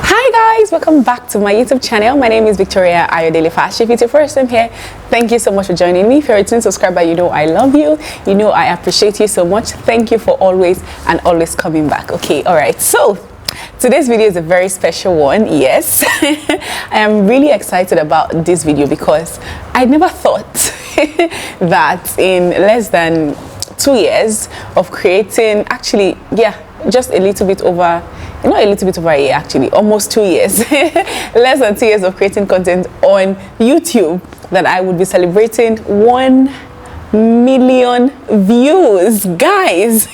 Hi guys, welcome back to my YouTube channel. My name is Victoria Ayodele Fash. If it's your first time here, thank you so much for joining me. If you're a returning subscriber, you know I love you. You know I appreciate you so much. Thank you for always coming back. Okay, all right. So today's video is a very special one. Yes, I am really excited about this video because I never thought that in less than 2 years of creating, actually, yeah, just a little bit over, not a little bit over a year, actually, almost 2 years, less than 2 years of creating content on YouTube, that I would be celebrating 1 million views, guys.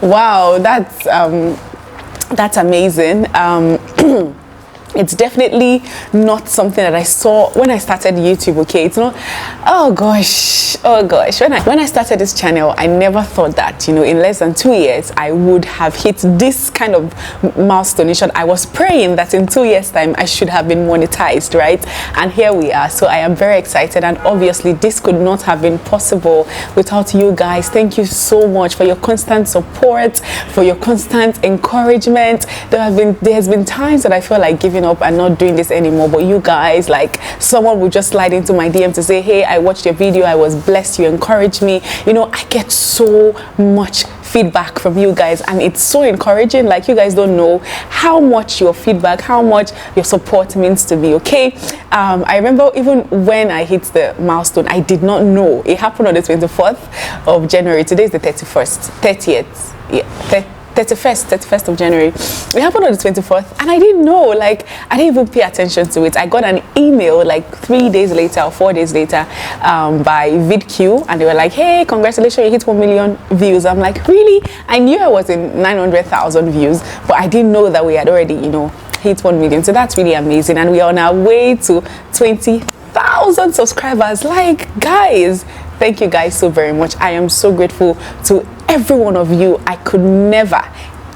Wow, that's amazing. It's definitely not something that I saw when I started YouTube. Okay, it's not, oh gosh, when I started this channel, I never thought that, you know, in less than 2 years I would have hit this kind of milestone. I was praying that in 2 years time I should have been monetized, right? And here we are. So I am very excited, and obviously this could not have been possible without you guys. Thank you so much for your constant support, for your constant encouragement. There has been times that I feel like giving up and not doing this anymore, but you guys, like, someone would just slide into my DM to say, hey, I watched your video, I was blessed, you encouraged me. You know, I get so much feedback from you guys, and it's so encouraging. Like, you guys don't know how much your feedback, how much your support means to me. Okay, I remember even when I hit the milestone, I did not know it happened on the 24th of January. Today is the 31st of January. It happened on the 24th, and I didn't know, like, I didn't even pay attention to it. I got an email like 3 days later or 4 days later by VidQ, and they were like, hey, congratulations, you hit 1 million views. I'm like, really? I knew I was in 900,000 views, but I didn't know that we had already, you know, hit 1 million. So that's really amazing, and we are on our way to 20,000 subscribers. Like, guys, thank you guys so very much. I am so grateful to every one of you. I could never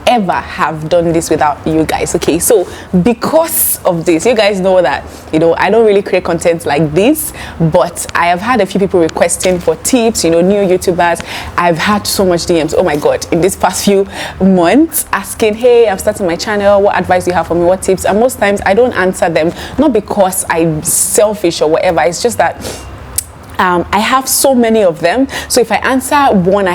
ever have done this without you guys. Okay, so because of this, you guys know that, you know, I don't really create content like this, but I have had a few people requesting for tips, you know, new YouTubers. I've had so much DMs, oh my god, in this past few months, asking, hey, I'm starting my channel, what advice do you have for me, what tips? And most times I don't answer them, not because I'm selfish or whatever. It's just that I have so many of them, so if I answer one, I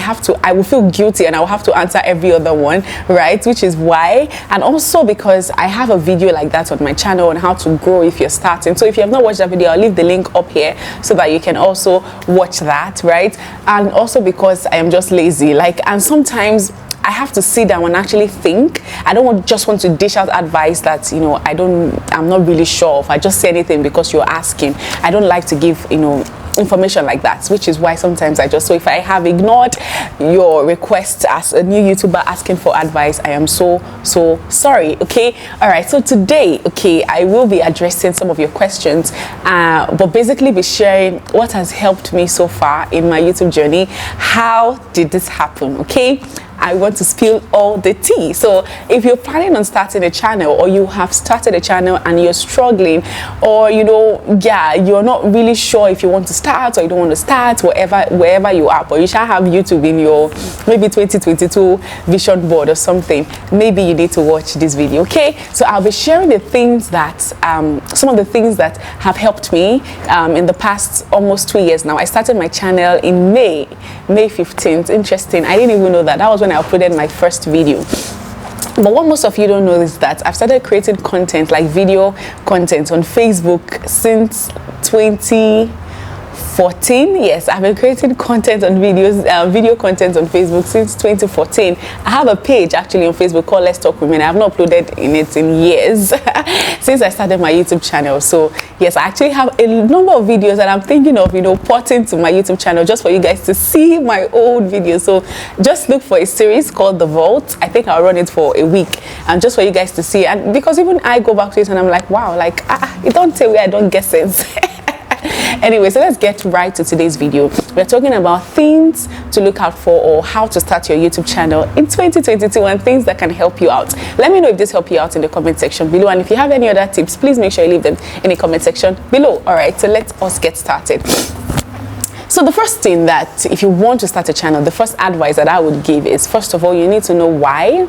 will feel guilty, and I will have to answer every other one, right? Which is why, and also because I have a video like that on my channel on how to grow if you're starting. So if you have not watched that video, I'll leave the link up here so that you can also watch that, right? And also because I am just lazy, like, and sometimes I have to sit down and actually think. I don't just want to dish out advice that, you know, I'm not really sure of. I just say anything because you're asking. I don't like to give, you know, information like that, which is why sometimes so if I have ignored your request as a new YouTuber asking for advice, I am so sorry. Okay, all right, so today, okay, I will be addressing some of your questions, but basically be sharing what has helped me so far in my YouTube journey. How did this happen? Okay, I want to spill all the tea. So if you're planning on starting a channel, or you have started a channel and you're struggling, or, you know, yeah, you're not really sure if you want to start or you don't want to start, wherever you are, but you shall have YouTube in your maybe 2022 vision board or something, maybe you need to watch this video. Okay, so I'll be sharing the things that some of the things that have helped me in the past almost 2 years now. I started my channel in May 15th. Interesting, I didn't even know that was when I uploaded my first video. But what most of you don't know is that I've started creating content, like video content, on Facebook since 2014. Yes, I've been creating content on video content on Facebook since 2014. I have a page actually on Facebook called Let's Talk Women. I have not uploaded in it in years since I started my YouTube channel. So yes, I actually have a number of videos that I'm thinking of, you know, porting to my YouTube channel just for you guys to see my old videos. So just look for a series called The Vault. I think I'll run it for a week, and just for you guys to see. And because even I go back to it and I'm like, wow, like, it don't tell me I don't get sense. Anyway, so let's get right to today's video. We're talking about things to look out for, or how to start your YouTube channel in 2022, and things that can help you out. Let me know if this helped you out in the comment section below, and if you have any other tips, please make sure you leave them in the comment section below. All right, so let us get started. So the first thing that, if you want to start a channel, the first advice that I would give is, first of all, you need to know why.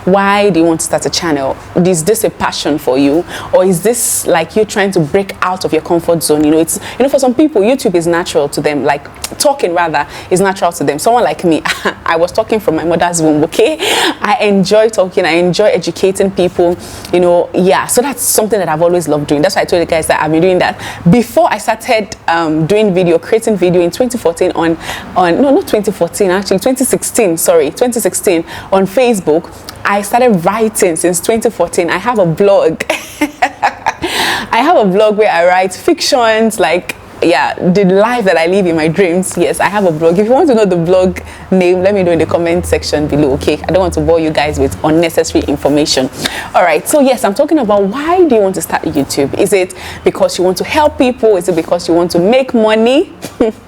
Why do you want to start a channel? Is this a passion for you, or is this like you trying to break out of your comfort zone? It's, for some people, YouTube is natural to them, like talking rather is natural to them. Someone like me, I was talking from my mother's womb, okay? I enjoy talking, I enjoy educating people, yeah. So that's something that I've always loved doing. That's why I told you guys that I've been doing that before I started creating video in 2014 no, not 2014, actually 2016, sorry, 2016 on Facebook. I started writing since 2014. I have a blog. I have a blog where I write fictions, like, yeah, the life that I live in my dreams. Yes, I have a blog. If you want to know the blog name, let me know in the comment section below, okay? I don't want to bore you guys with unnecessary information. All right, so yes, I'm talking about why do you want to start YouTube? Is it because you want to help people? Is it because you want to make money? Is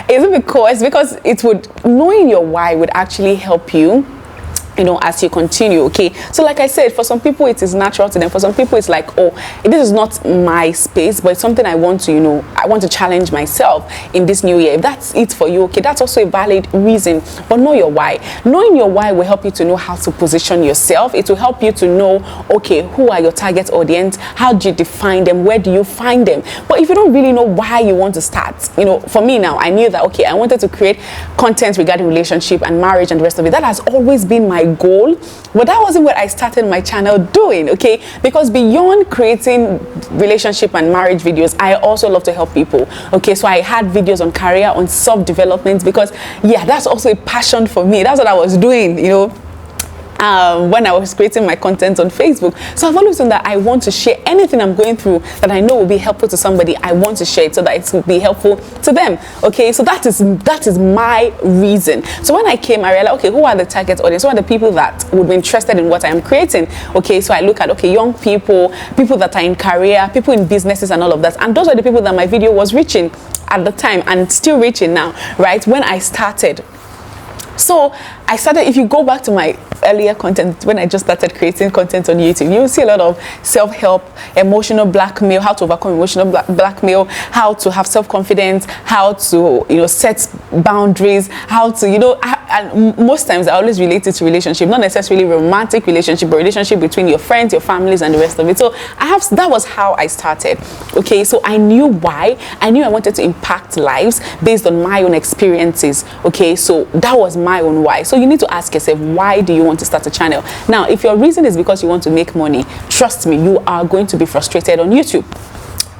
it because it would, knowing your why would actually help you, as you continue, okay? So like I said, for some people it is natural to them. For some people it's like, oh, this is not my space, but it's something I want to, I want to challenge myself in this new year. If that's it for you, okay, that's also a valid reason. But know your why. Knowing your why will help you to know how to position yourself. It will help you to know, okay, who are your target audience? How do you define them? Where do you find them? But if you don't really know why you want to start, for me now, I knew that, okay, I wanted to create content regarding relationship and marriage and the rest of it. That has always been my goal, but that wasn't what I started my channel doing, okay? Because beyond creating relationship and marriage videos, I also love to help people, okay? So I had videos on career, on self-development, because yeah, that's also a passion for me. That's what I was doing, when I was creating my content on Facebook. So I've always known that I want to share anything I'm going through that I know will be helpful to somebody. I want to share it so that it will be helpful to them, okay? So that is my reason. So when I came, I realized, okay, who are the target audience? Who are the people that would be interested in what I am creating? Okay, so I look at, okay, young people, people that are in career, people in businesses and all of that. And those are the people that my video was reaching at the time and still reaching now, right? When I started. So I started, if you go back to my earlier content, when I just started creating content on YouTube, you'll see a lot of self-help, emotional blackmail, how to overcome emotional blackmail, how to have self-confidence, how to, set boundaries, how to, and most times I always relate it to relationship, not necessarily romantic relationship, but relationship between your friends, your families, and the rest of it. So that was how I started. Okay, so I knew why. I knew I wanted to impact lives based on my own experiences. Okay, so that was my own why. So you need to ask yourself, why do you want to start a channel? Now, if your reason is because you want to make money, trust me, you are going to be frustrated on YouTube.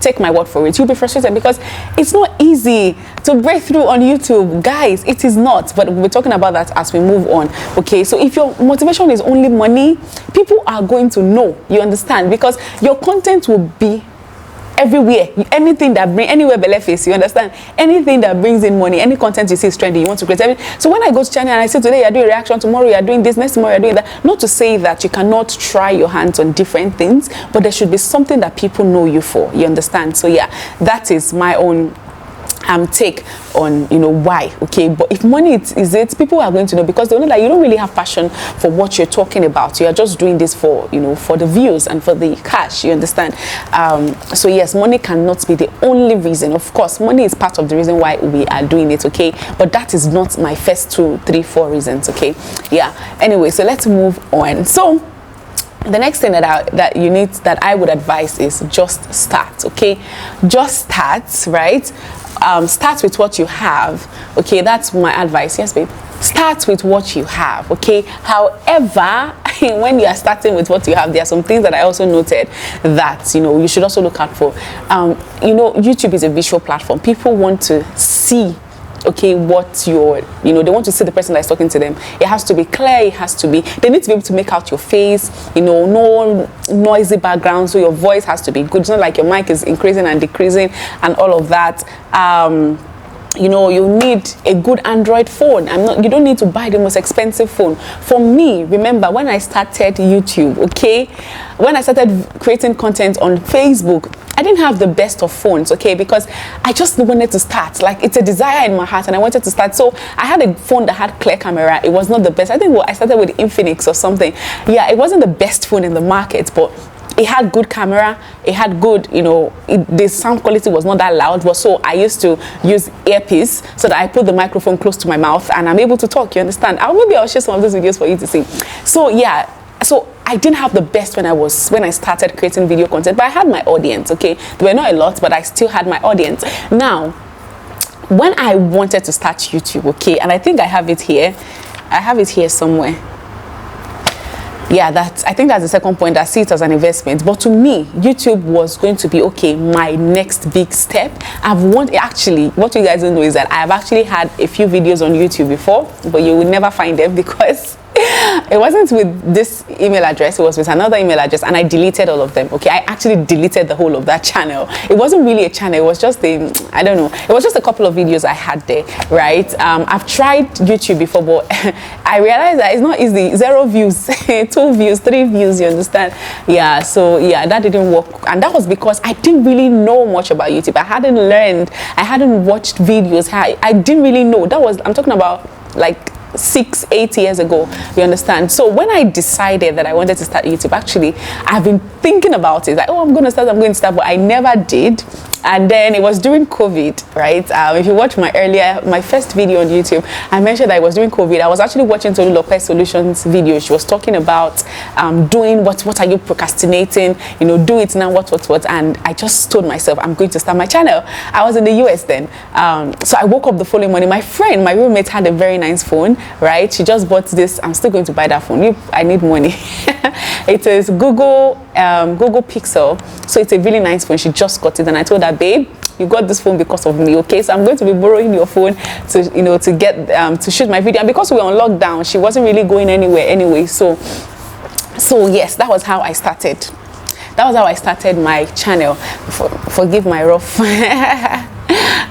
Take my word for it. You'll be frustrated because it's not easy to break through on YouTube. Guys, it is not. But we'll be talking about that as we move on. Okay, so if your motivation is only money, people are going to know. You understand? Because your content will be everywhere. Anything that brings, anywhere belle face, you understand? Anything that brings in money, any content you see is trending, you want to create. So when I go to channel and I say today you're doing reaction, tomorrow you're doing this, next tomorrow you're doing that, not to say that you cannot try your hands on different things, but there should be something that people know you for. You understand? So yeah, that is my own take on why. Okay, but if money is it, people are going to know, because they know that you don't really have passion for what you're talking about. You are just doing this for for the views and for the cash. You understand? So yes, money cannot be the only reason. Of course, money is part of the reason why we are doing it. Okay, but that is not my first 2, 3, 4 reasons. Okay, yeah. Anyway, so let's move on. So the next thing that I would advise is just start. Okay, just start, right? Start with what you have. Okay, that's my advice. Yes, babe. Start with what you have. Okay, however, when you are starting with what you have, there are some things that I also noted that you should also look out for. YouTube is a visual platform. People want to see, okay, what you're, they want to see the person that's talking to them. It has to be clear. It has to be, they need to be able to make out your face, no noisy background, so your voice has to be good. It's not like your mic is increasing and decreasing and all of that. You need a good Android phone. You don't need to buy the most expensive phone. For me, remember when I started YouTube, okay, when I started creating content on Facebook, I didn't have the best of phones, okay, because I just wanted to start. Like, it's a desire in my heart and I wanted to start. So I had a phone that had clear camera. It was not the best. I think I started with Infinix or something. Yeah, it wasn't the best phone in the market, but it had good camera, it had good, you know, the sound quality was not that loud, but so I used to use earpiece so that I put the microphone close to my mouth and I'm able to talk, you understand? Maybe I'll share some of those videos for you to see. So yeah, so I didn't have the best when I started creating video content, but I had my audience, okay? There were not a lot, but I still had my audience. Now, when I wanted to start YouTube, okay, and I think I have it here. I have it here somewhere. Yeah, I think that's the second point. I see it as an investment. But to me, YouTube was going to be, okay, my next big step. Actually, what you guys don't know is that I have actually had a few videos on YouTube before, but you will never find them because it wasn't with this email address, it was with another email address, and I deleted all of them. Okay, I actually deleted the whole of that channel. It wasn't really a channel, it was just I don't know, it was just a couple of videos I had there, right? I've tried YouTube before, but I realized that it's not easy. 0 views, 2 views, 3 views, you understand? Yeah, so yeah, that didn't work, and that was because I didn't really know much about YouTube. I hadn't learned, I hadn't watched videos. I didn't really know. I'm talking about like 6-8 years ago, you understand? So when I decided that I wanted to start YouTube, actually I've been thinking about it, like, oh, I'm going to start, but I never did. And then it was during COVID, right? If you watch my first video on YouTube, I mentioned that it was during COVID. I was actually watching Tolu Lopez Solutions video. She was talking about doing what are you procrastinating? You know, do it now, what. And I just told myself, I'm going to start my channel. I was in the US then. So I woke up the following morning. My roommate had a very nice phone, right? She just bought this. I'm still going to buy that phone. I need money. It is Google Pixel. So it's a really nice phone. She just got it, and I told her, babe, you got this phone because of me, okay? So I'm going to be borrowing your phone to, you know, to get to shoot my video. And because we were on lockdown, she wasn't really going anywhere anyway. So yes, that was how I started. That was how I started my channel. Forgive my rough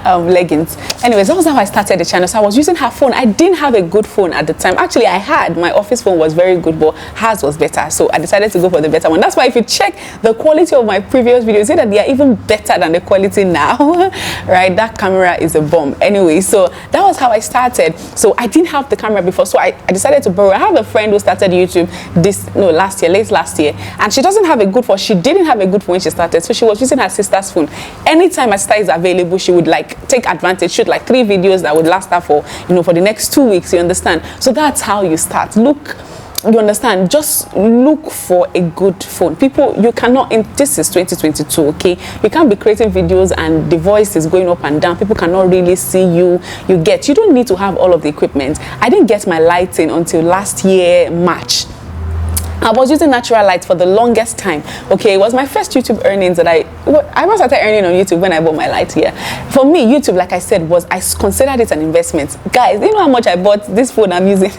leggings. Anyways, that was how I started the channel. So I was using her phone. I didn't have a good phone at the time. Actually, my office phone was very good, but hers was better. So I decided to go for the better one. That's why if you check the quality of my previous videos, you see that they are even better than the quality now. Right? That camera is a bomb. Anyway, so that was how I started. So I didn't have the camera before, so I decided to borrow. I have a friend who started YouTube late last year, and she doesn't have a good phone. She didn't have a good phone when she started, so she was using her sister's phone. Anytime my sister is available, she would like take advantage, shoot like 3 videos that would last her for the next 2 weeks, you understand? So that's how you start. Look, you understand, just look for a good phone. People, you cannot, this is 2022, okay? You can't be creating videos and the voice is going up and down. People cannot really see you. You don't need to have all of the equipment. I didn't get my lighting until last year March. I was using natural light for the longest time. Okay, it was my first YouTube earnings that I started earning on YouTube when I bought my light here. For me, YouTube, like I said, I considered it an investment. Guys, do you know how much I bought this phone I'm using?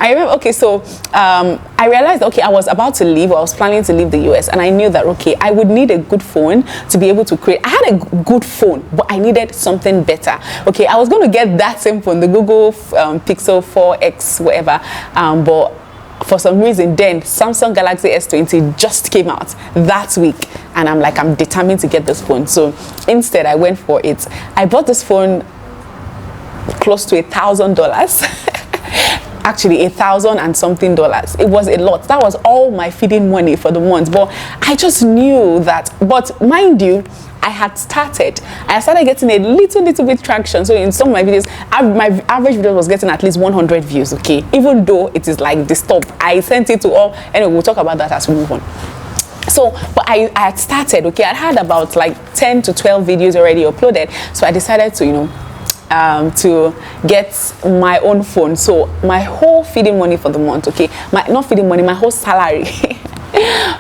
I remember, okay, so I realized, okay, I was about to leave, or I was planning to leave the US, and I knew that, okay, I would need a good phone to be able to create. I had a good phone, but I needed something better. Okay, I was going to get that same phone, the Google Pixel 4X, whatever, but for some reason then Samsung Galaxy S20 just came out that week, and I'm like, I'm determined to get this phone. So instead I went for it. I bought this phone close to $1,000 actually $1,000 and something. It was a lot. That was all my feeding money for the month. But I just knew that, but mind you, I started getting a little bit traction. So in some of my videos, my average video was getting at least 100 views, okay? Even though it is like the stop. I sent it to all, anyway, we'll talk about that as we move on. So, but I had started, okay? I had about like 10 to 12 videos already uploaded. So I decided to, to get my own phone. So my whole feeding money for the month, okay? My whole salary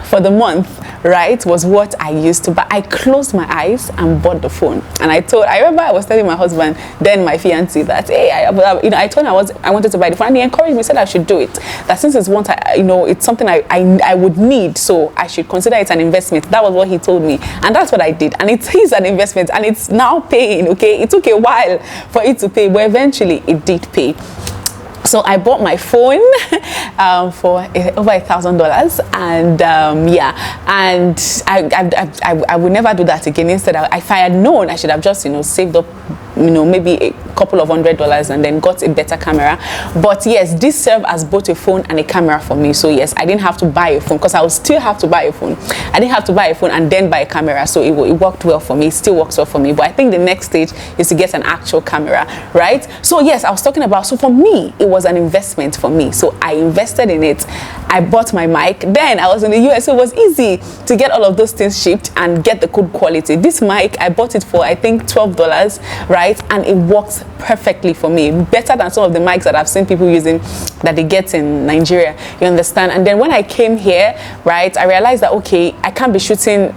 for the month, right, was what I used to. But I closed my eyes and bought the phone. And I remember I was telling my husband, then my fiancé, that hey, I told him I wanted to buy the phone, and he encouraged me, said I should do it. That since it's it's something I would need, so I should consider it an investment. That was what he told me, and that's what I did. And it is an investment, and it's now paying. Okay, it took a while for it to pay, but eventually it did pay. So I bought my phone for over $1,000, and yeah, and I would never do that again. Instead, if I had known, I should have just saved up maybe a couple of $100 and then got a better camera. But yes, this served as both a phone and a camera for me. So yes, I didn't have to buy a phone, because I would still have to buy a phone. I didn't have to buy a phone and then buy a camera. So it worked well for me. It still works well for me. But I think the next stage is to get an actual camera, right? So yes, I was talking about, so for me, it was an investment for me. So I invested in it. I bought my mic. Then I was in the US, so it was easy to get all of those things shipped and get the good quality. This mic, I bought it for, I think, $12, right? And it works perfectly for me, better than some of the mics that I've seen people using that they get in Nigeria, you understand? And then when I came here, right, I realized that, okay, I can't be shooting,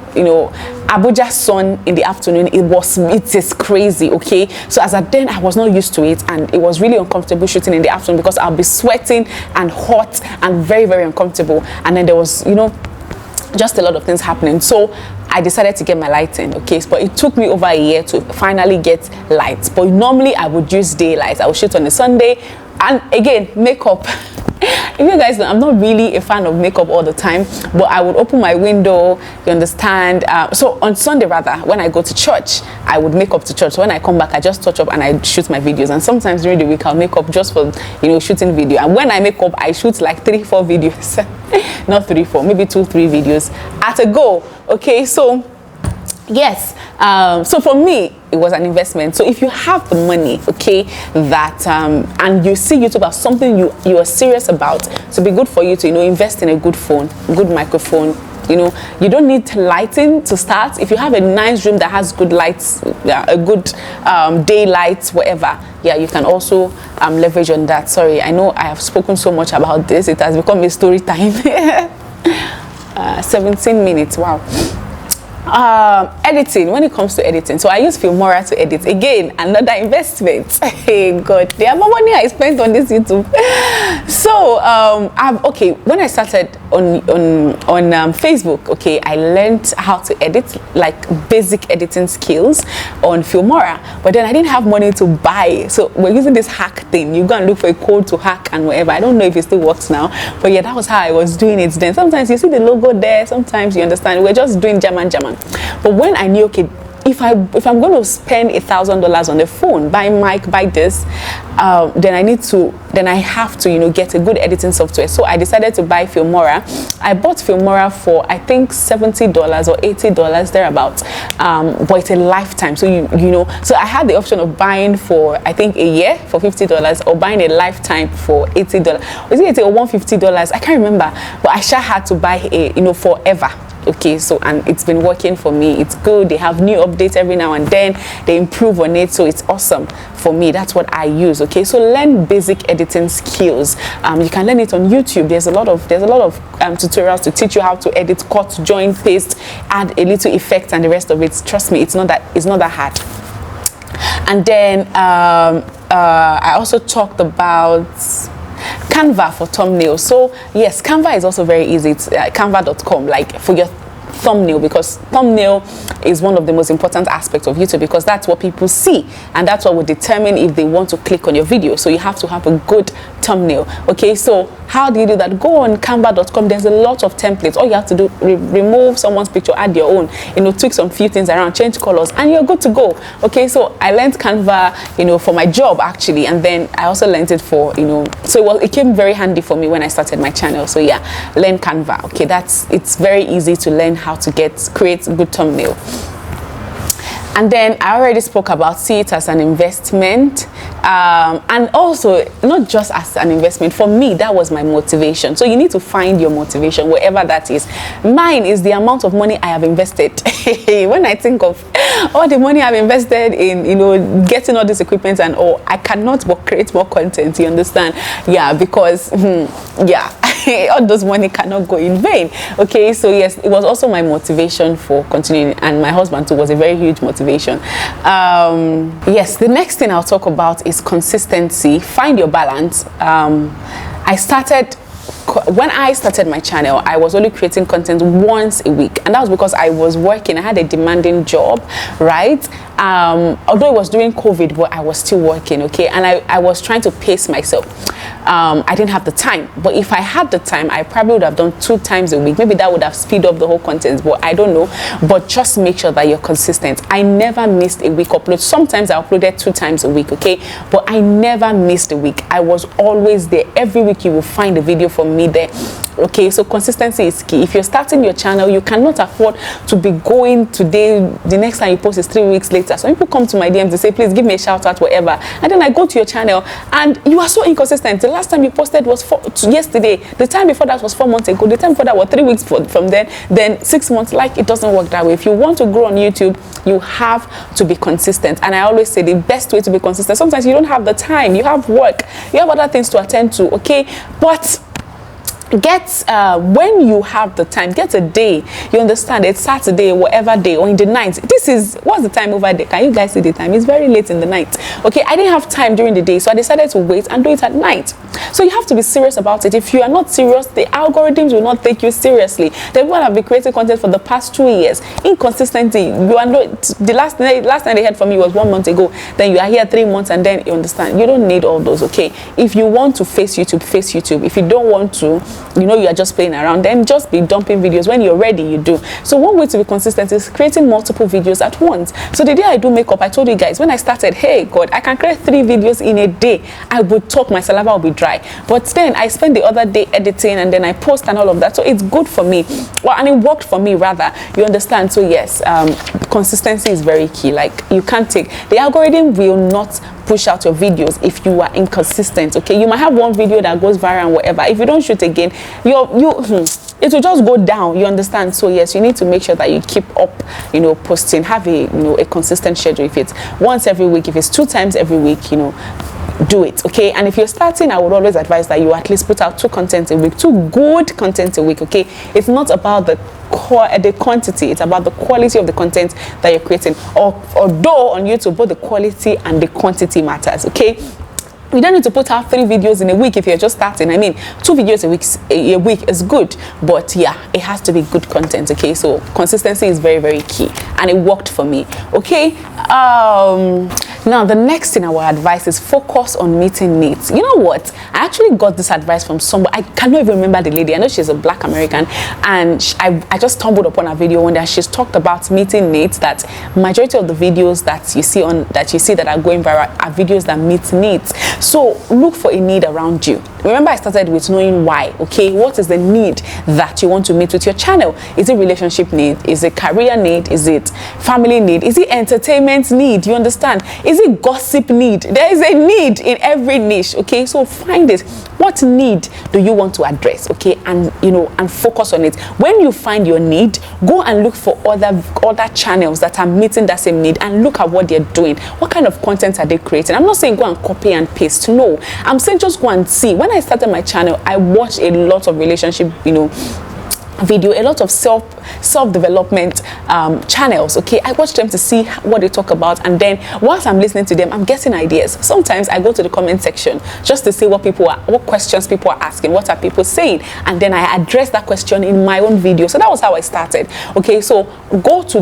Abuja sun in the afternoon. It is crazy, okay? So as at then, I was not used to it, and it was really uncomfortable shooting in the afternoon because I'll be sweating and hot and very, very uncomfortable. And then there was, just a lot of things happening. So I decided to get my lighting, okay? But it took me over a year to finally get lights. But normally I would use daylight. I would shoot on a Sunday. And again, makeup. If you guys know, I'm not really a fan of makeup all the time, but I would open my window, you understand? So on Sunday, rather, when I go to church, I would make up to church. So when I come back, I just touch up and I shoot my videos. And sometimes during the week, I'll make up just for, shooting video. And when I make up, I shoot like 3-4 videos. Not 3-4, maybe 2-3 videos at a go, okay? So yes, so for me, it was an investment. So if you have the money, okay, that and you see YouTube as something you are serious about, so be good for you to invest in a good phone, good microphone. You don't need lighting to start. If you have a nice room that has good lights, a good daylight, whatever, yeah, you can also leverage on that. Sorry, I know I have spoken so much about this. It has become a story time. 17 minutes, wow. Editing, when it comes to editing, so I use Filmora to edit. Again, another investment. Hey God, the amount of money I spent on this YouTube. So okay, when I started on Facebook, okay, I learned how to edit, like basic editing skills on Filmora, but then I didn't have money to buy. So we're using this hack thing. You go and look for a code to hack and whatever. I don't know if it still works now, but yeah, that was how I was doing it then. Sometimes you see the logo there, sometimes you understand we're just doing German. But when I knew, okay, if I'm going to spend $1,000 on the phone, buy mic, buy this, then I have to get a good editing software. So I decided to buy Filmora. I bought Filmora for I think $70 or $80 thereabouts, but it's a lifetime. So so I had the option of buying for I think a year for $50 or buying a lifetime for $80. Was it $80 or $150? I can't remember, but I sure had to buy forever. Okay, so and it's been working for me. It's good. They have new updates every now and then. They improve on it, so it's awesome for me. That's what I use. Okay, so learn basic editing skills. You can learn it on YouTube. There's a lot of tutorials to teach you how to edit, cut, join, paste, add a little effect, and the rest of it. Trust me, it's not that hard. And then I also talked about Canva for thumbnails. So yes, Canva is also very easy. It's canva.com, like for your thumbnail, because thumbnail is one of the most important aspects of YouTube, because that's what people see and that's what will determine if they want to click on your video. So you have to have a good thumbnail. Okay, so how do you do that? Go on canva.com. There's a lot of templates. All you have to do, remove someone's picture, add your own, tweak some few things around, change colors, and you're good to go. Okay, so I learned Canva for my job actually, and then I also learned it for so it came very handy for me when I started my channel. So yeah, learn Canva. Okay, it's very easy to learn how to create good thumbnail. And then I already spoke about see it as an investment, and also not just as an investment. For me, that was my motivation. So you need to find your motivation, whatever that is. Mine is the amount of money I have invested. When I think of all the money I've invested in, getting all this equipment and all, I cannot but create more content. You understand? Yeah, because yeah. All those money cannot go in vain. Okay, so yes, it was also my motivation for continuing, and my husband too was a very huge motivation. Yes, the next thing I'll talk about is consistency. Find your balance. When I started my channel, I was only creating content once a week, and that was because I was working. I had a demanding job, right? although it was during COVID, but I was still working, okay, and I was trying to pace myself. I didn't have the time, but if I had the time, I probably would have done 2 times a week. Maybe that would have speed up the whole content, but I don't know. But just make sure that you're consistent. I never missed a week upload. Sometimes I uploaded 2 times a week, okay, but I never missed a week. I was always there. Every week you will find a video from me there. Okay, so consistency is key. If you're starting your channel, you cannot afford to be going today, the next time you post is 3 weeks later. Some people come to my DMs, they say, please give me a shout out, whatever, and then I go to your channel and you are so inconsistent. The last time you posted was yesterday, the time before that was 4 months ago, the time before that was 3 weeks from then 6 months. Like, it doesn't work that way. If you want to grow on YouTube, you have to be consistent. And I always say the best way to be consistent, sometimes you don't have the time, you have work, you have other things to attend to, okay, but when you have the time, get a day, you understand, it's Saturday, whatever day, or in the night. What's the time over there? Can you guys see the time? It's very late in the night. Okay, I didn't have time during the day, so I decided to wait and do it at night. So you have to be serious about it. If you are not serious, the algorithms will not take you seriously. The people have been creating content for the past 2 years. Inconsistency, you are not, the last time they heard from you was 1 month ago, then you are here 3 months, and then you understand, you don't need all those, okay? If you want to face YouTube, face YouTube. If you don't want to, you know, you are just playing around, then just be dumping videos. When you're ready, you do. So one way to be consistent is creating multiple videos at once. So the day I do makeup, I told you guys, when I started, hey God, I can create 3 videos in a day. I would talk, my saliva will be dry, but then I spend the other day editing, and then I post and all of that. So it's good for me, well, and it worked for me rather, you understand. So yes, consistency is very key. Like, you can't take, the algorithm will not push out your videos if you are inconsistent, okay? You might have one video that goes viral and whatever. If you don't shoot again, it will just go down, you understand. So yes, you need to make sure that you keep up, you know, posting. Have a consistent schedule. If it's once every week, if it's 2 times every week, you know, do it, okay? And if you're starting, I would always advise that you at least put out 2 contents a week, 2 good content a week, okay? It's not about the quantity, it's about the quality of the content that you're creating. Although on YouTube, both the quality and the quantity matters, okay? You don't need to put out 3 videos in a week if you're just starting. I mean, 2 videos a week is good, but yeah, it has to be good content, okay? So consistency is very, very key, and it worked for me, okay? Now the next thing I would advise is focus on meeting needs. You know what? I actually got this advice from somebody. I cannot even remember the lady. I know she's a Black American, and I just stumbled upon a video one day. She's talked about meeting needs. That majority of the videos that you see that are going viral are videos that meet needs. So look for a need around you. Remember, I started with knowing why, okay? What is the need that you want to meet with your channel? Is it relationship need? Is it career need? Is it family need? Is it entertainment need? You understand? Is it gossip need? There is a need in every niche, okay? So find it. What need do you want to address, okay? And, you know, and focus on it. When you find your need, go and look for other channels that are meeting that same need, and look at what they're doing. What kind of content are they creating? I'm not saying go and copy and paste. No, I'm saying just go and see. When I started my channel, I watched a lot of relationship, you know, video, a lot of self-development channels, okay? I watch them to see what they talk about, and then whilst I'm listening to them, I'm getting ideas. Sometimes I go to the comment section just to see what questions people are asking, what are people saying, and then I address that question in my own video. So that was how I started, okay? So go to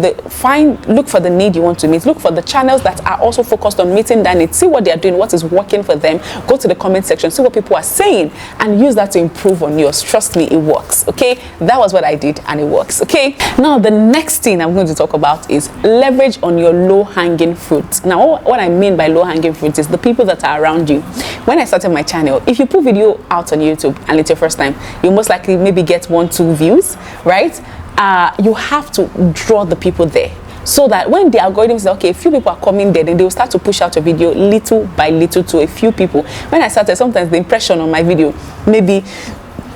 look for the need you want to meet, look for the channels that are also focused on meeting that need, see what they're doing, what is working for them, go to the comment section, see what people are saying, and use that to improve on yours. Trust me, it works, okay? That was what I did, and it works, okay? Now the next thing I'm going to talk about is leverage on your low-hanging fruit. Now what I mean by low-hanging fruit is the people that are around you. When I started my channel, if you put video out on YouTube and it's your first time, you most likely maybe get 1-2 views, right? You have to draw the people there, so that when the algorithm says, okay, a few people are coming there, then they will start to push out your video little by little to a few people. When I started, sometimes the impression on my video maybe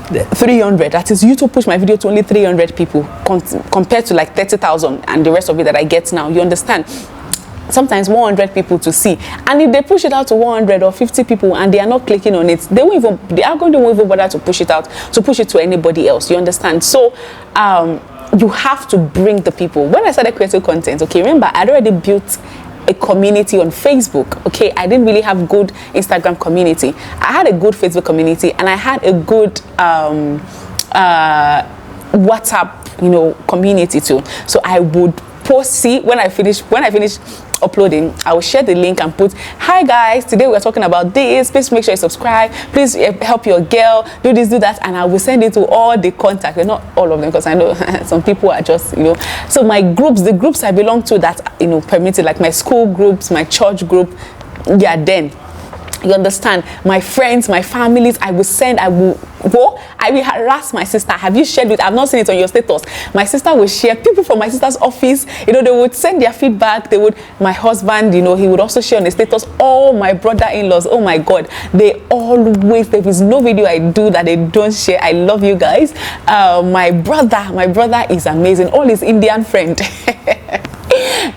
300, that is, YouTube pushed my video to only 300 people compared to like 30,000 and the rest of it that I get now, you understand? Sometimes 100 people to see, and if they push it out to 100 or 50 people and they are not clicking on it, they won't even, the algorithm won't even bother to push it out, to push it to anybody else, you understand? So you have to bring the people. When I started creating content, okay, remember, I'd already built a community on Facebook, okay? I didn't really have good Instagram community. I had a good Facebook community, and I had a good WhatsApp, you know, community too. So I would post. See, when I finish uploading, I will share the link and put, hi guys, today we're talking about this, please make sure you subscribe, please help your girl do this, do that, and I will send it to all the contacts. Well, not all of them, because I know some people are just, you know, so my groups, the groups I belong to that, you know, permitted, like my school groups, my church group, yeah, then you understand, my friends, my families, I will harass my sister. Have you shared it? I've not seen it on your status. My sister will share. People from my sister's office, you know, they would send their feedback. My husband, you know, he would also share on the status. All my brother-in-laws, oh my God, there is no video I do that they don't share. I love you guys. My brother is amazing. All his Indian friend,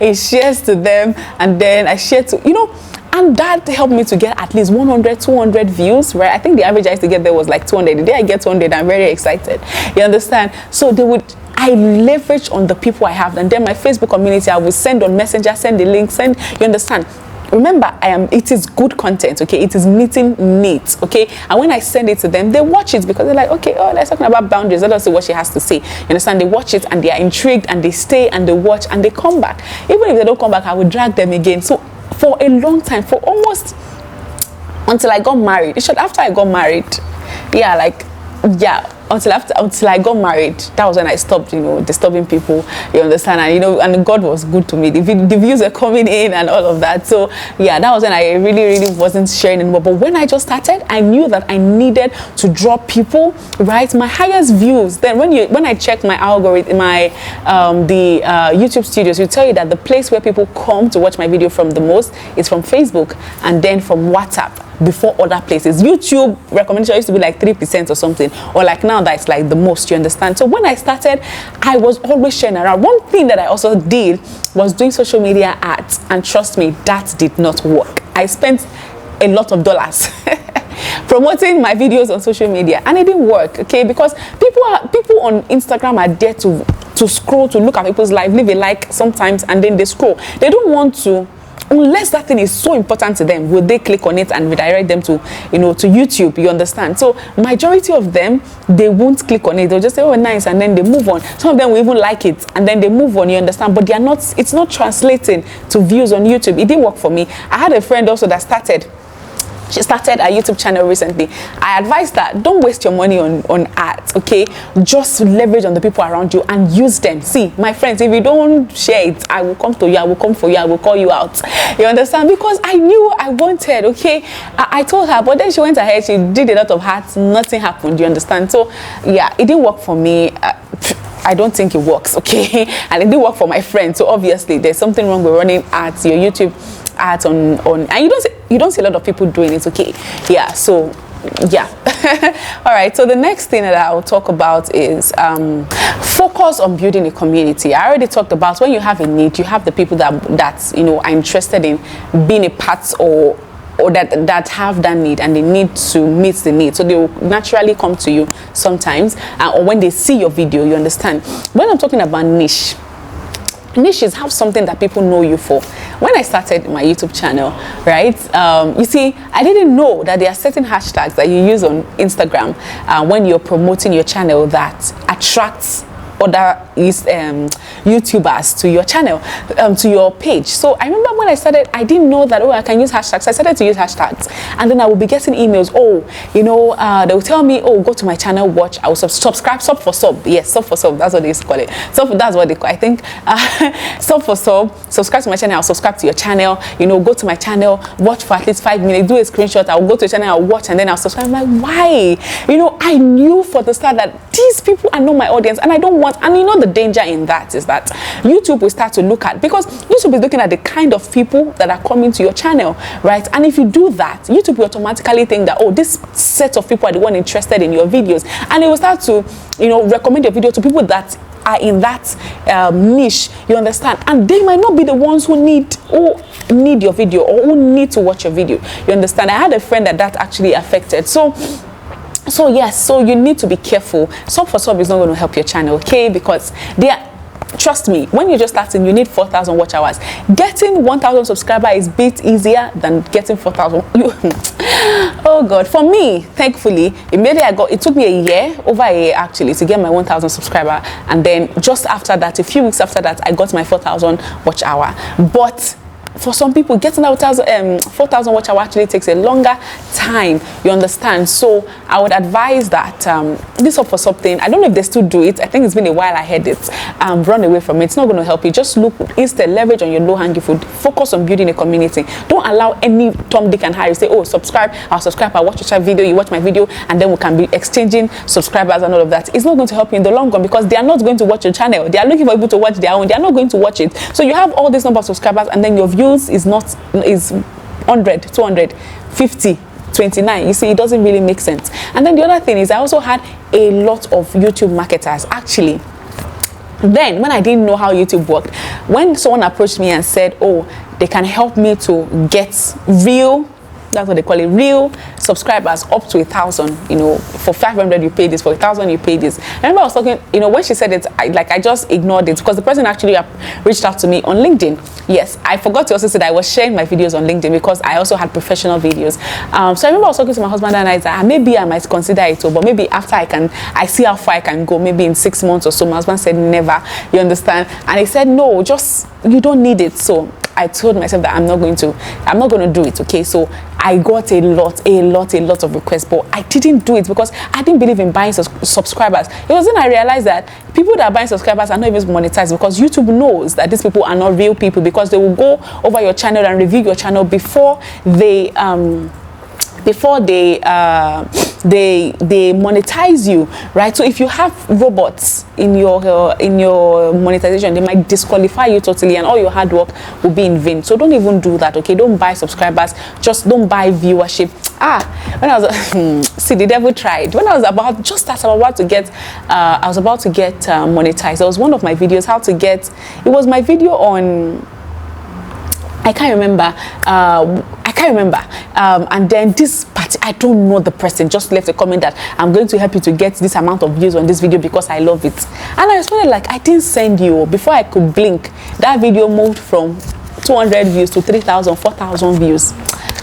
he shares to them, and then I share to, you know. And that helped me to get at least 100, 200 views, right? I think the average I used to get there was like 200. The day I get 200, I'm very excited. You understand? So I leverage on the people I have. And then my Facebook community, I will send on Messenger, send the link, you understand? Remember, it is good content, okay? It is meeting needs, okay? And when I send it to them, they watch it because they're like, okay, oh, let's talk about boundaries. Let us see what she has to say. You understand? They watch it and they are intrigued and they stay and they watch and they come back. Even if they don't come back, I will drag them again. So for a long time, for almost until I got married. After I got married, until I got married, that was when I stopped, you know, disturbing people. You understand? And you know, and God was good to me. The views are coming in and all of that. So yeah, that was when I really wasn't sharing anymore. But when I just started, I knew that I needed to draw people, right? My highest views. Then when I check my algorithm, the YouTube studios, will tell you that the place where people come to watch my video from the most is from Facebook and then from WhatsApp, before other places. YouTube recommendation used to be like 3% or something, or like now that's like the most, you understand? So when I started, I was always sharing around. One thing that I also did was doing social media ads, and trust me, that did not work. I spent a lot of dollars promoting my videos on social media, and it didn't work, okay? Because people on Instagram are there to scroll, to look at people's life, leave a like sometimes, and then they scroll. They don't want to, unless that thing is so important to them, will they click on it and redirect them to, you know, to YouTube, you understand? So majority of them, they won't click on it. They'll just say, oh, nice, and then they move on. Some of them will even like it and then they move on, you understand? But it's not translating to views on YouTube. It didn't work for me. I had a friend also that started a YouTube channel recently. I advised that don't waste your money on ads, okay? Just leverage on the people around you and use them. See, my friends, if you don't share it, I will come to you, I will come for you, I will call you out. You understand? Because I knew I wanted, okay? I told her, but then she went ahead, she did a lot of ads, nothing happened, you understand? So yeah, it didn't work for me. I don't think it works, okay? And it didn't work for my friend. So obviously there's something wrong with running ads, your YouTube ads on and you don't see a lot of people doing it, okay? Yeah, so yeah. All right, so the next thing that I'll talk about is focus on building a community. I already talked about when you have a need, you have the people that you know are interested in being a part or that have that need, and they need to meet the need, so they will naturally come to you sometimes, or when they see your video, you understand? When I'm talking about niches have something that people know you for. When I started my YouTube channel, right, you see, I didn't know that there are certain hashtags that you use on Instagram when you're promoting your channel that attracts other YouTubers to your channel, to your page. So I remember when I started, I didn't know that, oh, I can use hashtags. I started to use hashtags, and then I will be getting emails. Oh, you know, they will tell me, oh, go to my channel, watch. I will subscribe, sub for sub. Yes, sub for sub. That's what they used to call it. So that's what they call, I think. Sub for sub. Subscribe to my channel. I'll subscribe to your channel. You know, go to my channel, watch for at least 5 minutes. Do a screenshot. I'll go to your channel. I'll watch, and then I'll subscribe. I'm like, why? You know, I knew for the start that these people are not my audience, and I don't want. And you know, the danger in that is that YouTube will start to look at, because YouTube is looking at the kind of people that are coming to your channel, right? And if you do that, YouTube will automatically think that, oh, this set of people are the one interested in your videos, and it will start to, you know, recommend your video to people that are in that niche, you understand? And they might not be the ones who need your video or who need to watch your video, you understand? I had a friend that actually affected. So yes, so you need to be careful. Sub for sub is not going to help your channel, okay? Because trust me, when you're just starting, you need 4,000 watch hours. Getting 1,000 subscribers is a bit easier than getting 4,000. Oh God, for me, thankfully, immediately it took me over a year actually, to get my 1,000 subscriber, and then just after that, a few weeks after that, I got my 4,000 watch hour. But for some people, getting out 4,000 watch hour actually takes a longer time, you understand? So I would advise that this up for something. I don't know if they still do it. I think it's been a while I heard it. Run away from it. It's not going to help you. Just look, instead, leverage on your low-hanging fruit. Focus on building a community. Don't allow any Tom, Dick, and Harry say, oh, subscribe, I'll subscribe, I'll watch your video, you watch my video, and then we can be exchanging subscribers and all of that. It's not going to help you in the long run, because they are not going to watch your channel. They are looking for people to watch their own. They are not going to watch it. So you have all this number of subscribers, and then your views is 100, 200, 50, 29. You see, it doesn't really make sense. And then the other thing is, I also had a lot of YouTube marketers actually. Then when I didn't know how YouTube worked, when someone approached me and said, oh, they can help me to get real, that's what they call it, real subscribers up to 1,000, you know, for 500 you pay this, for 1,000 you pay this. I remember I was talking, you know, when she said it, I just ignored it, because the person actually reached out to me on LinkedIn. Yes, I forgot to also say that I was sharing my videos on LinkedIn, because I also had professional videos. So I remember I was talking to my husband, and I said, maybe I might consider it, but maybe after I see how far I can go, maybe in 6 months or so. My husband said, never, you understand? And he said, no, just, you don't need it. So I told myself that I'm not going to do it. Okay, so I got a lot of requests, but I didn't do it because I didn't believe in buying subscribers. It was then I realized that people that are buying subscribers are not even monetized, because YouTube knows that these people are not real people, because they will go over your channel and review your channel before they monetize you, right? So if you have robots in your monetization, they might disqualify you totally, and all your hard work will be in vain. So don't even do that, okay? Don't buy subscribers, just don't buy viewership. When I was see, the devil tried. When I was about to get monetized, there was one of my videos, how to get, it was my video on, I can't remember. And then this party, I don't know the person, just left a comment that I'm going to help you to get this amount of views on this video because I love it. And I responded like, I didn't send you. Before I could blink, that video moved from 200 views to 3,000, 4,000 views.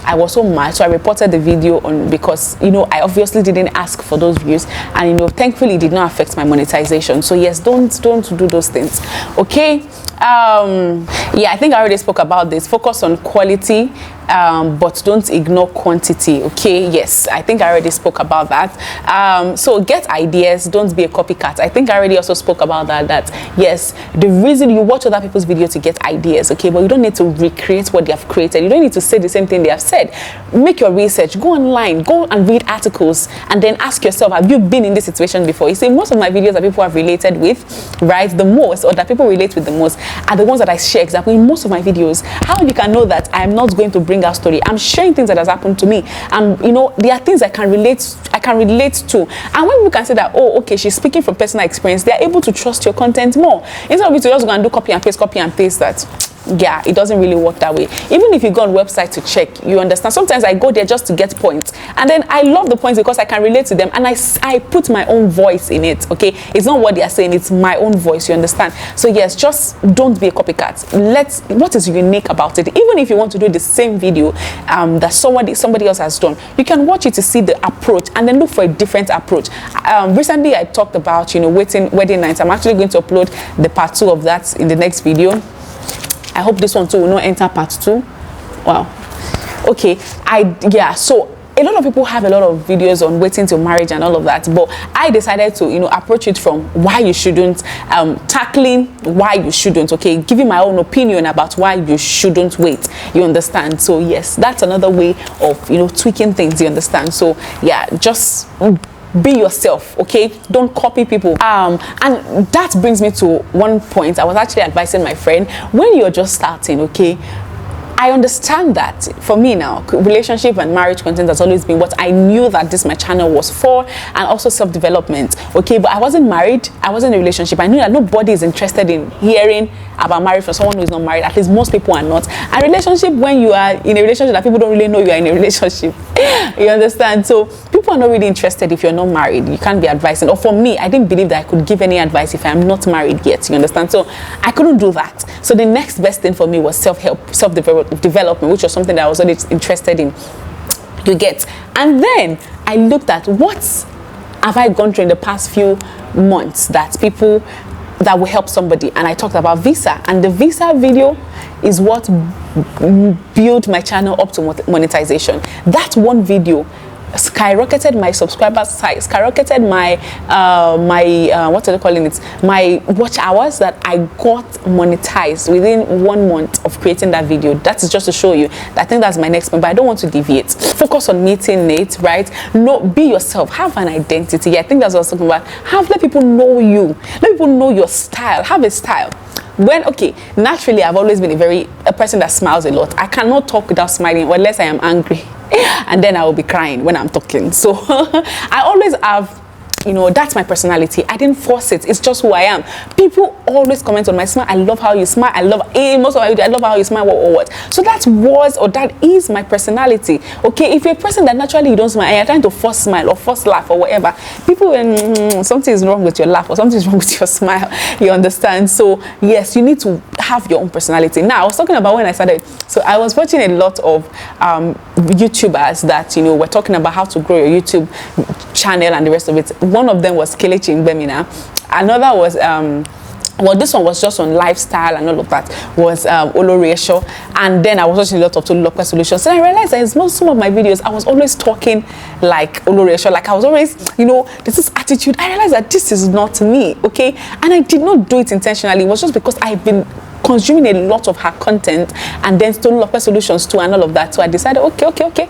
I was so mad, so I reported the video on, because, you know, I obviously didn't ask for those views, and, you know, thankfully it did not affect my monetization. So yes, don't do those things, okay? Yeah, I think I already spoke about this. Focus on quality, but don't ignore quantity, okay? Yes, I think I already spoke about that. So get ideas, don't be a copycat. I think I already also spoke about that yes, the reason you watch other people's videos to get ideas, okay, but you don't need to recreate what they have created. You don't need to say the same thing they have said. Make your research, go online, go and read articles, and then ask yourself, have you been in this situation before? You see, most of my videos that people have related with, right, the most, or that people relate with the most, are the ones that I share. Example, in most of my videos, how you can know that I'm not going to bring out story, I'm sharing things that has happened to me, and, you know, there are things I can relate to. And when people can say that, oh, okay, she's speaking from personal experience, they're able to trust your content more, instead of you to just go and do copy and paste that. Yeah, it doesn't really work that way. Even if you go on website to check, you understand, sometimes I go there just to get points, and then I love the points because I can relate to them, and I put my own voice in it, okay? It's not what they are saying, it's my own voice, you understand? So yes, just don't be a copycat. What is unique about it? Even if you want to do the same video that somebody else has done, you can watch it to see the approach, and then look for a different approach. Recently I talked about, you know, wedding nights. I'm actually going to upload the part 2 of that in the next video. I hope this one too will not enter part 2. Wow. Okay. So a lot of people have a lot of videos on waiting till marriage and all of that, but I decided to, you know, approach it from why you shouldn't, tackling why you shouldn't, okay, giving my own opinion about why you shouldn't wait, you understand? So yes, that's another way of, you know, tweaking things, you understand? So yeah, just be yourself, okay? Don't copy people. And that brings me to one point. I was actually advising my friend, when you're just starting, okay, I understand that for me now, relationship and marriage content has always been what I knew that my channel was for, and also self-development, okay? But I wasn't married, I wasn't in a relationship. I knew that nobody is interested in hearing about marriage from someone who is not married. At least most people are not. And relationship, when you are in a relationship that people don't really know you are in a relationship, you understand? So people are not really interested if you're not married. You can't be advising. Or for me, I didn't believe that I could give any advice if I'm not married yet, you understand? So I couldn't do that. So the next best thing for me was self-help, self-development, which was something that I was always interested in. You get? And then I looked at what have I gone through in the past few months that will help somebody, and I talked about visa, and the visa video is what built my channel up to monetization. That one video skyrocketed my subscribers, skyrocketed my what are they calling it, my watch hours, that I got monetized within 1 month of creating that video. That is just to show you that I think that's my next point, but I don't want to deviate. Focus on meeting it, right? No, be yourself, have an identity. I think that's what I was talking about. Let people know you, let people know your style, have a style. Naturally I've always been a person that smiles a lot. I cannot talk without smiling unless I am angry, and then I will be crying when I'm talking. So I always have, that's my personality. I didn't force it. It's just who I am. People always comment on my smile. I love how you smile. I love most of my videos. I love how you smile. What. So that is my personality. Okay, if you're a person that naturally you don't smile and you're trying to force smile or force laugh or whatever, people something is wrong with your laugh or something is wrong with your smile. You understand? So yes, you need to have your own personality. Now I was talking about when I started. So I was watching a lot of YouTubers that were talking about how to grow your YouTube channel and the rest of it. One of them was Kelechi Mbemina. Another was this one was just on lifestyle and all of that, was Oloresho. And then I was watching a lot of Tolulope Solutions. So I realized that in some of my videos I was always talking like Oloresho, like I was always, this is attitude. I realized that this is not me, okay? And I did not do it intentionally. It was just because I've been consuming a lot of her content, and then Tolulope Solutions too and all of that. So I decided, okay,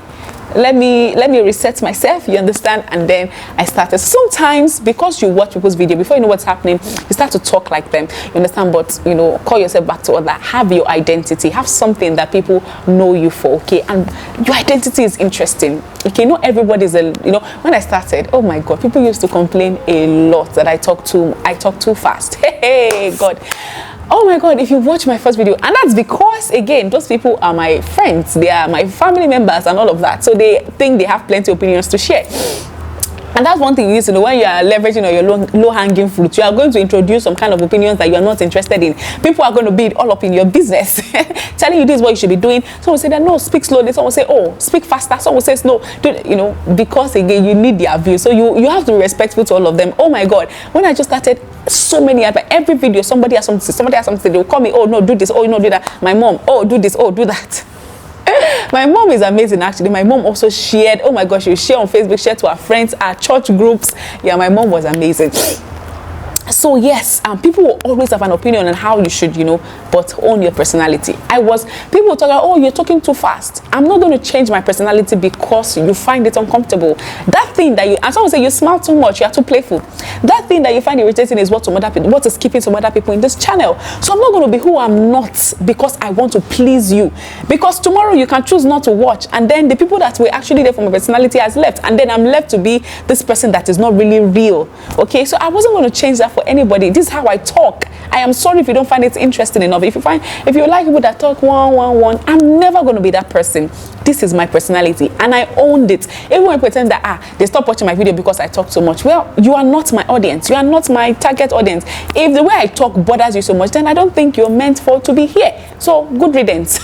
let me reset myself, you understand? And then I started. Sometimes because you watch people's video, before you know what's happening, you start to talk like them, you understand? But call yourself back to other. Have your identity, have something that people know you for, okay? And your identity is interesting, okay? Not everybody's when I started, oh my god, people used to complain a lot that I talk too fast. Hey God. Oh my god, if you watch my first video, and that's because again, those people are my friends, they are my family members and all of that, so they think they have plenty of opinions to share. And that's one thing you need to know when you are leveraging on your low-hanging fruit. You are going to introduce some kind of opinions that you are not interested in. People are going to be all up in your business, telling you this is what you should be doing. Someone will say that no, speak slowly. Someone will say, oh, speak faster. Someone says no, because again, you need their view. So you have to be respectful to all of them. Oh my God, when I just started, so many, every video, somebody has something, they will call me, oh no, do this, oh no, do that. My mom, oh, do this, oh, do that. My mom is amazing, actually. My mom also shared, oh my gosh, she shared on Facebook, shared to her friends, our church groups. Yeah, my mom was amazing. So yes, people will always have an opinion on how you should, but own your personality. People will talk about, oh, you're talking too fast. I'm not going to change my personality because you find it uncomfortable. That thing that and someone say you smile too much, you are too playful. That thing that you find irritating is what is keeping some other people in this channel. So I'm not going to be who I'm not because I want to please you. Because tomorrow you can choose not to watch, and then the people that were actually there for my personality has left, and then I'm left to be this person that is not really real. Okay, so I wasn't going to change that for anybody. This is how I talk. I am sorry if you don't find it interesting enough. If you like people that talk one, I'm never going to be that person. This is my personality, and I owned it. Everyone pretend that they stop watching my video because I talk so much. Well, you are not my audience. You are not my target audience. If the way I talk bothers you so much, then I don't think you're meant to be here. So good riddance.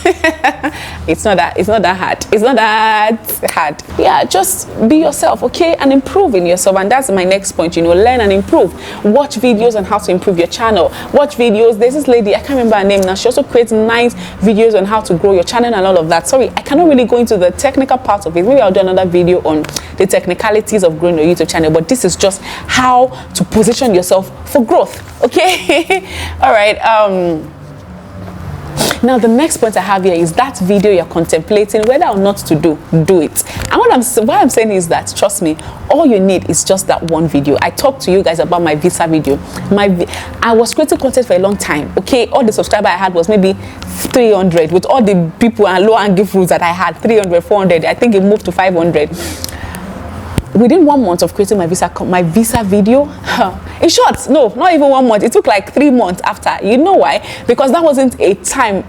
It's not that hard. It's not that hard. Yeah, just be yourself, okay, and improve in yourself. And that's my next point. Learn and improve. Watch videos on how to improve your channel. Watch videos. There's this lady, I can't remember her name now. She also creates nice videos on how to grow your channel and all of that. Sorry, I cannot really go into the technical part of it. Maybe I'll do another video on the technicalities of growing your YouTube channel, but this is just how to position yourself for growth, okay? All right. Now the next point I have here is that video you're contemplating whether or not to do it. And what I'm saying is that, trust me, all you need is just that one video. I talked to you guys about my visa video. I was creating content for a long time, okay? All the subscriber I had was maybe 300 with all the people and low hanging fruits that I had, 300, 400. I think it moved to 500. Within 1 month of creating my visa video, in short, no, not even 1 month, it took like 3 months after. You know why? Because that wasn't a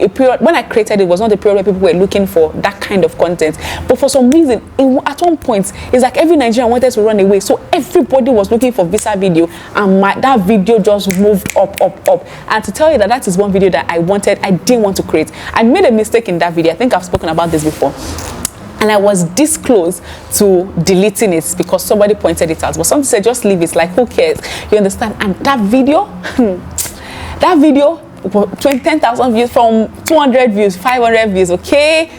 period when I created it, was not a period where people were looking for that kind of content. But for some reason, at one point, it's like every Nigerian wanted to run away, so everybody was looking for visa video, and that video just moved up. And to tell you that is one video that I didn't want to create. I made a mistake in that video. I think I've spoken about this before. And I was this close to deleting it because somebody pointed it out. But somebody said, just leave it, like, who cares? You understand? And that video, that video, 10,000 views, from 200 views, 500 views, okay?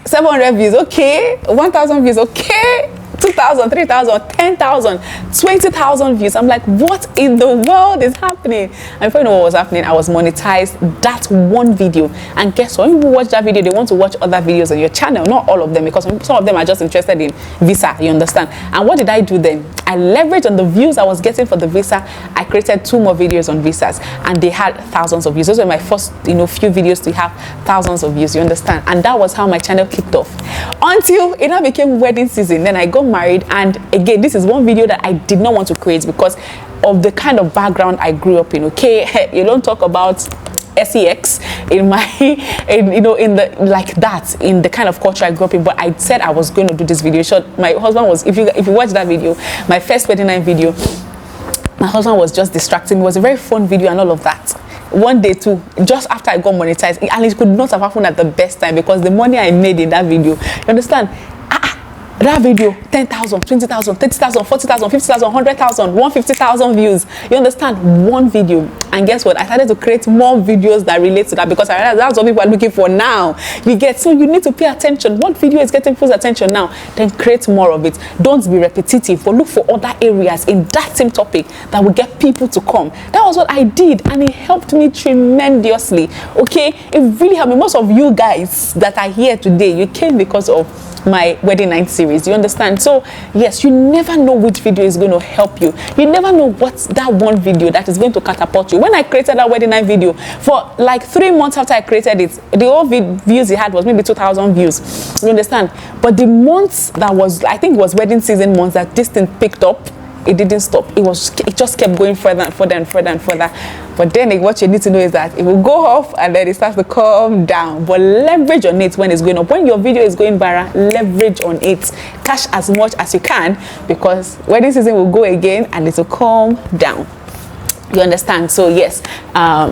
700 views, okay? 1,000 views, okay? 2,000, 3,000, 10,000, 20,000 views. I'm like, what in the world is happening? And before you know what was happening, I was monetized that one video. And guess what? When people watch that video, they want to watch other videos on your channel. Not all of them, because some of them are just interested in visa, you understand? And what did I do then? I leveraged on the views I was getting for the visa. I created 2 more videos on visas, and they had thousands of views. Those were my first, few videos to have thousands of views, you understand? And that was how my channel kicked off. Until it now became wedding season. Then I got married, and again, this is one video that I did not want to create because of the kind of background I grew up in. Okay, you don't talk about sex in my in the like that, in the kind of culture I grew up in. But I said I was going to do this video. My husband was, if you watch that video, my first wedding night video, my husband was just distracting me. It was a very fun video and all of that. One day too, just after I got monetized, and it could not have happened at the best time, because the money I made in that video, you understand, that video, 10,000, 20,000, 30,000, 40,000, 50,000, 100,000, 150,000 views. You understand? One video. And guess what? I started to create more videos that relate to that, because I realized that's what people are looking for now. You get, so you need to pay attention. What video is getting people's attention now? Then create more of it. Don't be repetitive, but look for other areas in that same topic that will get people to come. That was what I did, and it helped me tremendously. Okay? It really helped me. Most of you guys that are here today, you came because of my wedding night series, you understand? So yes, you never know which video is going to help you. You never know what's that one video that is going to catapult you. When I created that wedding night video, for like 3 months after I created it, the whole views it had was maybe 2,000 views, you understand? But the months that was, I think it was wedding season months, that this thing picked up, it didn't stop. It just kept going further and further and further and further. But then what you need to know is that it will go off and then it starts to come down. But leverage on it when it's going up. When your video is going viral, leverage on it. Cash as much as you can, because wedding season will go again and it will come down. You understand? So yes,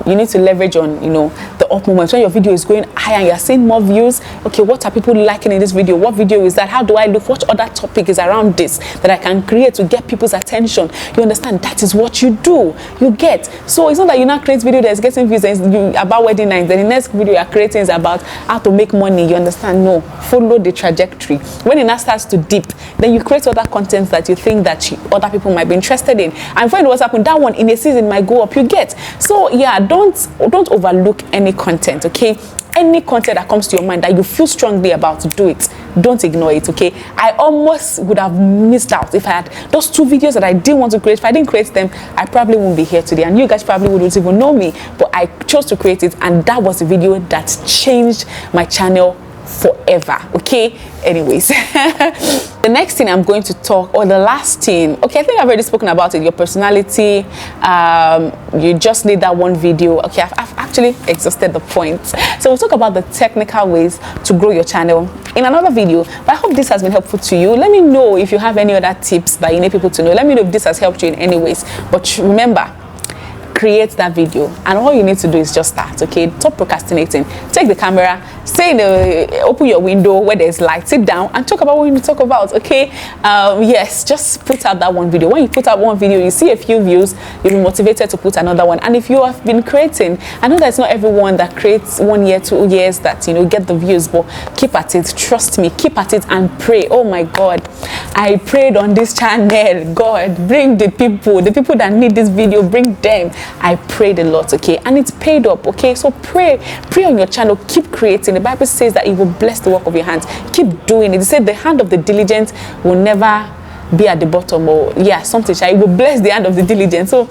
you need to leverage on the up moments when your video is going higher and you're seeing more views. Okay, what are people liking in this video? What video is that? How do I look? What other topic is around this that I can create to get people's attention? You understand? That is what you do. You get. So it's not that you now create video that's getting views and about wedding nights, then the next video you're creating is about how to make money. You understand? No, follow the trajectory. When it now starts to dip, then you create other content that you think that other people might be interested in. And find what's happened. That one in a season might go up. You get. So yeah, don't overlook any content. Okay, any content that comes to your mind that you feel strongly about, do it. Don't ignore it. Okay, I almost would have missed out if I had those 2 videos that I didn't want to create. If I didn't create them, I probably wouldn't be here today, and you guys probably wouldn't even know me. But I chose to create it, and that was a video that changed my channel forever. Okay, anyways. The next thing I'm going to talk, or the last thing, okay, I think I've already spoken about it, your personality. You just need that one video. Okay, I've actually exhausted the point. So we'll talk about the technical ways to grow your channel in another video. But I hope this has been helpful to you. Let me know if you have any other tips that you need people to know. Let me know if this has helped you in any ways. But remember, create that video, and all you need to do is just start. Okay, stop procrastinating. Take the camera, open your window where there's light, sit down and talk about what you need to talk about. Okay, yes, just put out that one video. When you put out one video, you see a few views, you'll be motivated to put another one. And if you have been creating, I know that's not everyone that creates 1 year, 2 years that get the views, but keep at it. Trust me, keep at it and pray. Oh my God, I prayed on this channel. God, bring the people that need this video, bring them. I prayed a lot, okay, and it's paid up. Okay, so pray on your channel, keep creating. The Bible says that it will bless the work of your hands. Keep doing it. It said the hand of the diligent will never be at the bottom, or something. It will bless the hand of the diligent. So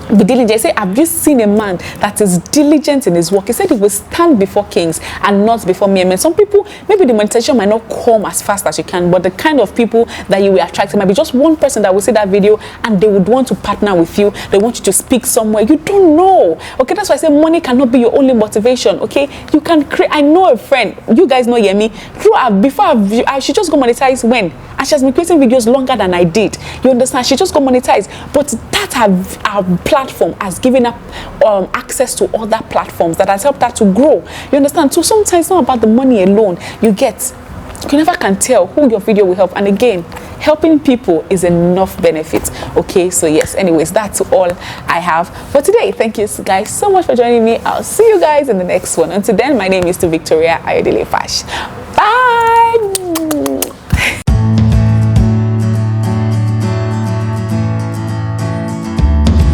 be diligent. Say, have you seen a man that is diligent in his work? He said he will stand before kings and not before mere men. Some people, maybe the monetization might not come as fast as you can, but the kind of people that you will attract might be just one person that will see that video and they would want to partner with you. They want you to speak somewhere. You don't know. Okay, that's why I say money cannot be your only motivation. Okay, you can create. I know a friend. You guys know Yemi. She just got monetized when, and she has been creating videos longer than I did. You understand? She just got monetized, but that our platform has given her access to other platforms that has helped her to grow. You understand? So sometimes it's not about the money alone. You get, You never can tell who your video will help. And again, helping people is enough benefit. Okay, so yes, anyways, that's all I have for today. Thank you guys so much for joining me. I'll see you guys in the next one. Until then, my name is Victoria Ayodele Fash.